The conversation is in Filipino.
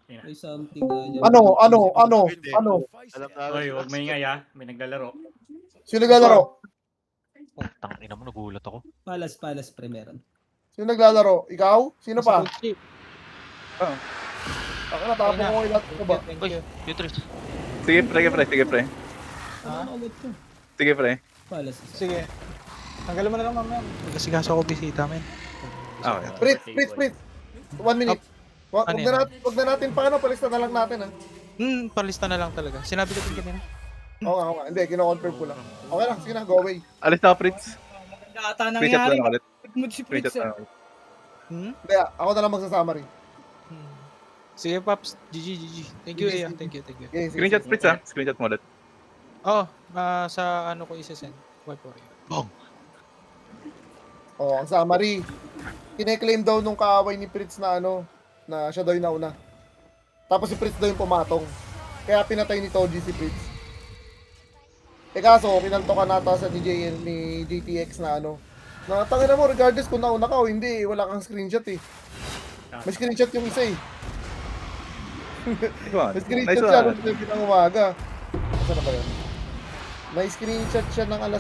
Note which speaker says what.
Speaker 1: May something na dyan.
Speaker 2: Ano?
Speaker 3: Alam na.
Speaker 4: Oy, huwag maingay ah. May naglalaro.
Speaker 2: Sino naglalaro?
Speaker 5: Oh, tangina mo, nagulat ako.
Speaker 1: Palas pre meron.
Speaker 2: Sino naglalaro? Ikaw? Sino pa?
Speaker 6: Oh.
Speaker 2: Ako natapos ko ilat ko ba?
Speaker 5: Uy, Beatrice.
Speaker 6: Sige pre.
Speaker 1: Ano agad ko?
Speaker 6: Sige pre.
Speaker 1: Palas isa.
Speaker 7: Sige. Tanggalin mo na lang mamaya. Kasi ako bisita, men.
Speaker 6: Okay.
Speaker 2: Split. 1 minute. Wag na natin pa palista na lang natin ha.
Speaker 7: Palista na lang talaga. Sinabi ko din kanina.
Speaker 2: Oo nga. Hindi, kino-confirm ko lang. Okay lang, sige na, go away.
Speaker 6: Alis na ako, Fritz.
Speaker 8: Ata
Speaker 6: Screenshot
Speaker 8: nangyari.
Speaker 6: na lang ulit.
Speaker 8: Mood si Fritz.
Speaker 6: Screenshot na lang ulit.
Speaker 2: Hindi, ako na lang magsasummary.
Speaker 7: Sige, Paps. GG. Thank you, Ea. Thank you.
Speaker 2: Okay, sige.
Speaker 6: Screenshot, Fritz ha. Screenshot mo ulit.
Speaker 7: Oh, sa ano ko isa-send. Wipe warrior.
Speaker 2: Oh, ang summary. Kine-claim daw nung kaaway ni Fritz na na siya daw yung nauna. Tapos si Fritz daw yung pumatong. Kaya pinatay ni Toji si Fritz. Kaso, kinantokan nata sa DJ ni GTX na na tangina mo, regardless kung nauna ka o hindi, wala kang screenshot eh. May screenshot yung isa eh. May screenshot siya nung 7 ng umaga. Saan na ba yun? May screenshot siya ng alas